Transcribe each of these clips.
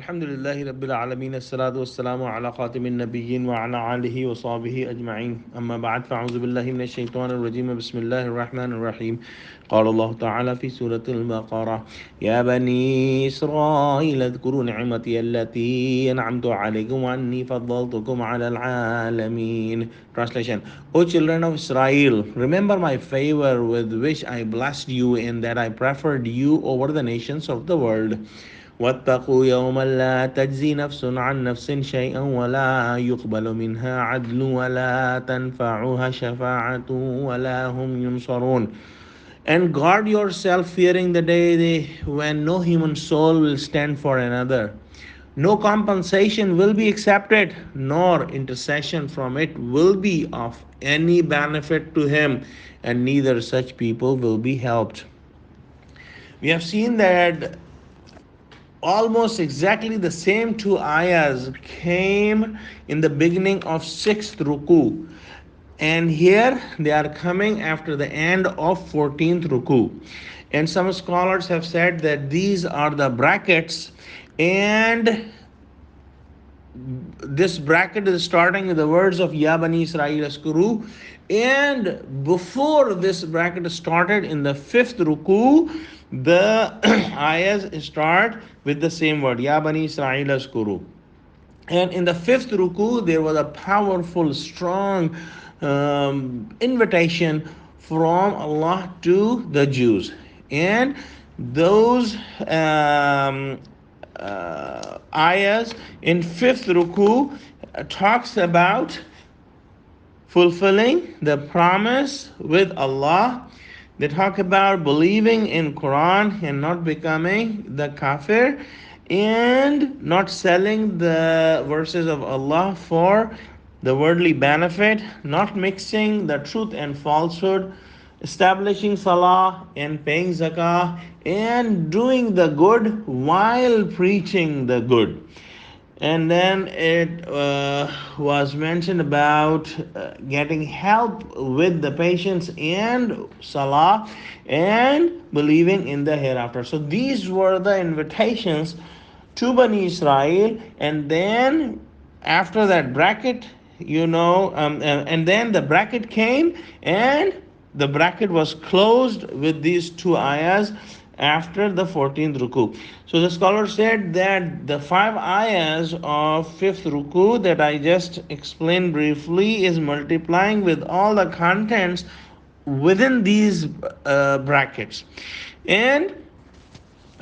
Alhamdulillahi Rabbil Alameen, As-salatu was-salamu ala khatimin nabiyyin wa ala alihi wa sahbihi ajma'in. Amma ba'd, fa'udhu billahi minash shaitanir rajim. Bismillahir rahmanir rahim. قال الله تعالى في سورة البقرة يا بني إسرائيل اذكروا نعمتي التي أنعمت عليكم وأني فضلتكم على العالمين. Translation: O children of Israel, remember my favor with which I blessed you in that I preferred you over the nations of the world. واتقوا يوما لا تجزي نفس عن نفس شيئا ولا يقبل منها عدل ولا تنفعها شفاعة ولا هم ينصرون. And guard yourself fearing the day when no human soul will stand for another. No compensation will be accepted, nor intercession from it will be of any benefit to him, and neither such people will be helped. We have seen that almost exactly the same two ayahs came in the beginning of 6th ruku, and here they are coming after the end of 14th ruku. And some scholars have said that these are the brackets, and this bracket is starting with the words of Ya Bani Israel Askuru, and before this bracket started in the 5th ruku, the ayahs start with the same word, Ya Bani Israel Askuru. And in the 5th ruku, there was a powerful, strong invitation from Allah to the Jews. And those ayahs in 5th ruku talks about fulfilling the promise with Allah. They talk about believing in Quran and not becoming the kafir, and not selling the verses of Allah for the worldly benefit, not mixing the truth and falsehood, establishing salah and paying zakah, and doing the good while preaching the good. And then it was mentioned about getting help with the patience and salah and believing in the hereafter. So these were the invitations to Bani Israel. And then after that bracket, and then the bracket came, and the bracket was closed with these two ayahs after the 14th ruku. So the scholar said that the 5 ayahs of 5th ruku that I just explained briefly is multiplying with all the contents within these brackets. And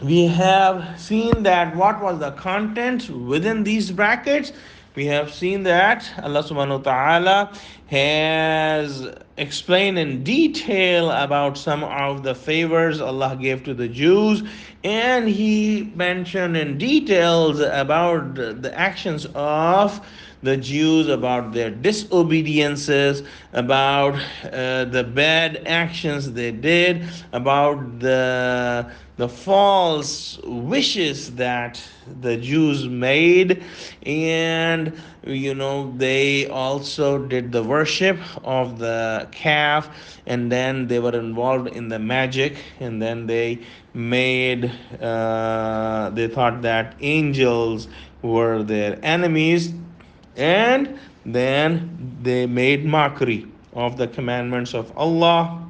we have seen that what was the content within these brackets. We have seen that Allah subhanahu wa ta'ala has explained in detail about some of the favors Allah gave to the Jews, and He mentioned in details about the actions of the Jews, about their disobediences, about the bad actions they did, about the false wishes that the Jews made, and they also did the worship of the calf, and then they were involved in the magic, and then they thought that angels were their enemies, and then they made mockery of the commandments of Allah.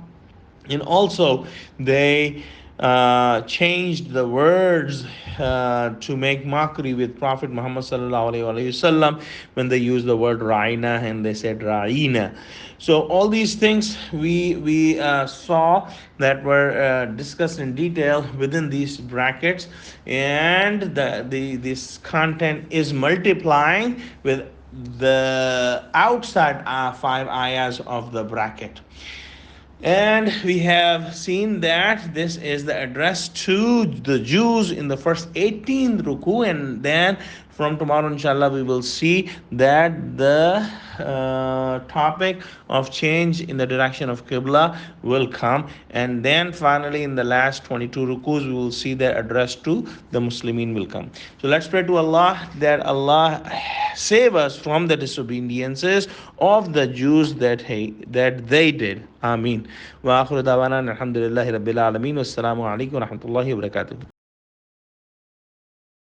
And also they changed the words to make mockery with Prophet Muhammad sallallahu alaihi wasallam when they used the word Ra'ina, and they said Ra'ina. So all these things we saw that were discussed in detail within these brackets, and this content is multiplying with the outside 5 ayahs of the bracket. And we have seen that this is the address to the Jews in the first 18th ruku, and then from tomorrow inshallah we will see that the topic of change in the direction of Qibla will come, and then finally in the last 22 rukus we will see the address to the Muslimin will come. So let's pray to Allah that Allah save us from the disobediences of the Jews that they did. Ameen. Wa akhiru dawana alhamdulillahi rabbil alameen. Wassalamu alaikum wa rahmatullahi wa barakatuh.